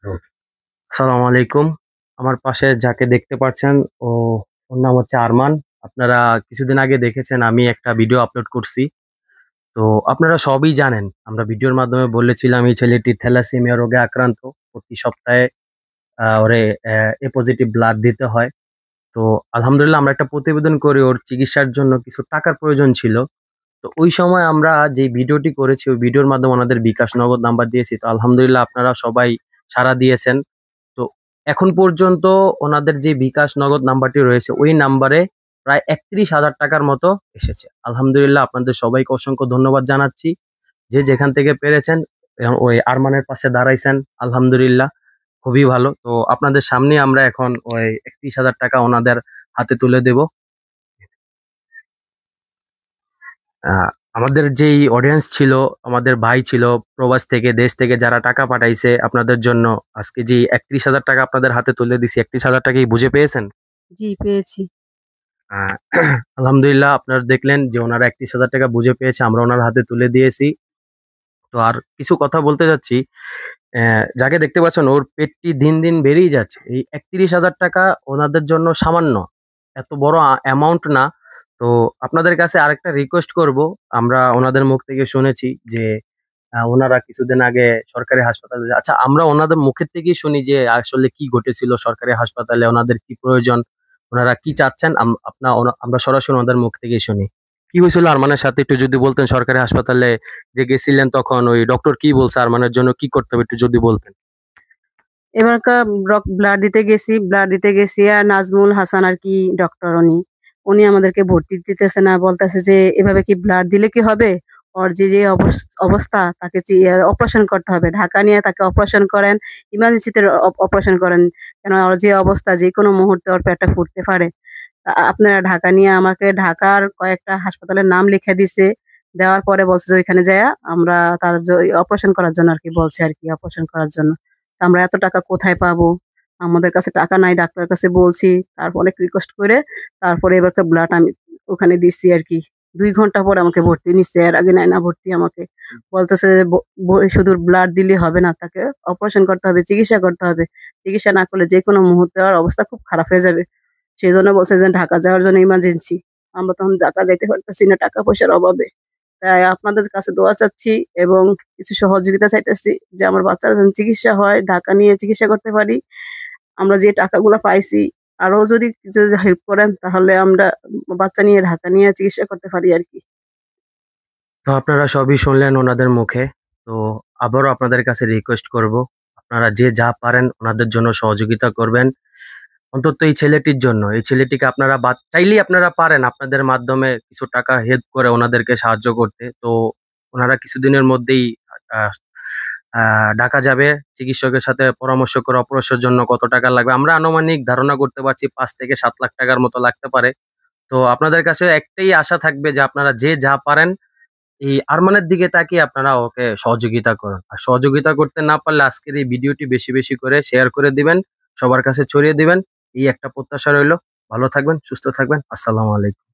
আসসালামু আলাইকুম। আমার পাশে যাকে দেখতে পাচ্ছেন ও ওর নাম হচ্ছে আরমান। আপনারা কিছুদিন আগে দেখেছেন আমি একটা ভিডিও আপলোড করছি। তো আপনারা সবই জানেন। আমরা ভিডিওর মাধ্যমে বলেছিলাম এই ছেলেটি থ্যালাসেমিয়া রোগে আক্রান্ত। প্রতি সপ্তাহে ওরে এ পজিটিভ ব্লাড দিতে হয়। তো আলহামদুলিল্লাহ আমরা একটা প্রতিবেদন করি ওর চিকিৎসার জন্য কিছু টাকার প্রয়োজন ছিল। তো ওই সময় আমরা যে ভিডিওটি করেছি ওই ভিডিওর মাধ্যমে ওনাদের বিকাশ নগদ নাম্বার দিয়েছি। তো আলহামদুলিল্লাহ আপনারা সবাই সাড়া দিয়েছেন। তো এখন পর্যন্ত ওনাদের যে বিকাশ নগদ নাম্বারটি রয়েছে ওই নাম্বারে প্রায় ৩১,০০০ টাকার মতো এসেছে। আলহামদুলিল্লাহ আপনাদের সবাইকে অসংখ্য ধন্যবাদ জানাচ্ছি। যে যেখান থেকে পেরেছেন ওই আরমানের পাশে দাঁড়াইছেন। আলহামদুলিল্লাহ খুবই ভালো। তো আপনাদের সামনে আমরা এখন ওই ৩১,০০০ টাকা ওনাদের হাতে তুলে দেব। আহ, আমাদের যেই অডিয়েন্স ছিল, আমাদের ভাই ছিল প্রবাস থেকে, দেশ থেকে যারা টাকা পাঠাইছে আপনাদের জন্য, আজকে যে ৩১,০০০ টাকা আপনাদের হাতে তুলে দিছি, ৩১,০০০ টাকা কি বুঝে পেয়েছেন? জি, পেয়েছি। আহ, আলহামদুলিল্লাহ আপনারা দেখলেন যে ওনারা ৩১,০০০ টাকা বুঝে পেয়েছে, আমরা ওনার হাতে তুলে দিয়েছি। তো আর কিছু কথা বলতে চাচ্ছি। যাকে দেখতে পাচ্ছেন ওর পেটটি দিন দিন বেড়েই যাচ্ছে। এই ৩১,০০০ টাকা ওনাদের জন্য সামান্য, এত বড় অ্যামাউন্ট না। তো আপনাদের কাছে আরেকটা রিকোয়েস্ট করব। আমরা ওনাদের মুখ থেকে শুনেছি যে ওনারা কিছুদিন আগে সরকারি হাসপাতালে আচ্ছা, আমরা ওনাদের মুখের থেকেই শুনি যে আসলে কি ঘটেছিল সরকারি হাসপাতালে, ওনাদের কি প্রয়োজন, ওনারা কি চাচ্ছেন। আমরা সরাসরি ওনাদের মুখ থেকেই শুনি। কি হয়েছিল আরমানের সাথে একটু যদি বলতেন, সরকারি হাসপাতালে যে গেছিলেন তখন ওই ডক্টর কি বলছে আরমানের জন্য কি করতে হবে একটু যদি বলতেন। এবারকার ব্লাড দিতে গেছি আর নাজমুল হাসান আরকি ডক্টর উনি। উনি আমাদেরকে ভর্তি দিতেছে না। বলতেছে যে, "এভাবে কি ব্লাড দিলে কি হবে? ওর যে অবস্থা তাকে অপারেশন করতে হবে। ঢাকা নিয়ে তাকে অপারেশন করেন, ইমার্জেন্সিতে অপারেশন করেন। কেন ওর যে অবস্থা যেকোনো মুহূর্তে ওর পেটটা ফুটতে পারে।" আপনারা ঢাকা নিয়ে আমাকে ঢাকার কয়েকটা হাসপাতালের নাম লিখে দিছে। দেওয়ার পরে বলছে যে, "ওইখানে যাইয়া আমরা তার অপারেশন করার জন্য আরকি বলছে আরকি অপারেশন করার জন্য।" তো আমরা এত টাকা কোথায় পাবো? আমাদের কাছে টাকা নাই। ডাক্তারের কাছে বলছি। তারপর অনেক রিকোয়েস্ট করে তারপরে এবারকার ব্লাড আমি ওখানে দিচ্ছি আরকি। ২ ঘন্টা পরে আমাকে ভর্তি নিচ্ছে। এর আগে নেয় না ভর্তি আমাকে। বলতেছে যে শুধু ব্লাড দিলে হবে না। তাকে অপারেশন করতে হবে, চিকিৎসা করতে হবে। চিকিৎসা না করলে যেকোনো মুহূর্তে ওর অবস্থা খুব খারাপ হয়ে যাবে। সেজন্য বলছে যে ঢাকা যাওয়ার জন্য ইমার্জেন্সি। আমরা তখন ঢাকা যাইতে পারতেছি না টাকা পয়সার অভাবে। তাই আপনাদের কাছে দোয়া চাচ্ছি এবং কিছু সহযোগিতা চাইতেছি যে আমার বাচ্চার যেন চিকিৎসা হয়, ঢাকা নিয়ে চিকিৎসা করতে পারি। আমরা যে টাকাগুলা পাইছি আরো যদি হেল্প করেন তাহলে আমরা বাচ্চা নিয়ে ঢাকা নিয়ে চিকিৎসা করতে পারি আরকি। তো আপনারা সবই শুনলেন ওনাদের মুখে। তো আবারও আপনাদের কাছে রিকোয়েস্ট করব, আপনারা যে যা পারেন ওনাদের জন্য সহযোগিতা করবেন। অন্তত এই ছেলেটির জন্য। এই ছেলেটিকে আপনারা চাইলেই আপনারা পারেন আপনাদের মাধ্যমে কিছু টাকা হেল্প করে ওনাদেরকে সাহায্য করতে। তো ওনারা কিছুদিনের মধ্যেই আ আ ঢাকা যাবে। চিকিৎসকের সাথে পরামর্শ করে অপারেশনের জন্য কত টাকা লাগবে। আমরা আনুমানিক ধারণা করতে পারছি ৫ থেকে ৭ লাখ টাকার মতো লাগতে পারে। তো আপনাদের কাছে একটাই আশা থাকবে যে আপনারা যে যা পারেন এই আরমানের দিকে তাকিয়ে আপনারা ওকে সহযোগিতা করুন। আর সহযোগিতা করতে না পারলে আজকের এই ভিডিওটি বেশি, বেশি করে শেয়ার করে দিবেন। সবার কাছে ছড়িয়ে দিবেন। এই একটা প্রত্যাশা রইলো। ভালো থাকবেন, সুস্থ থাকবেন। আসসালামু আলাইকুম।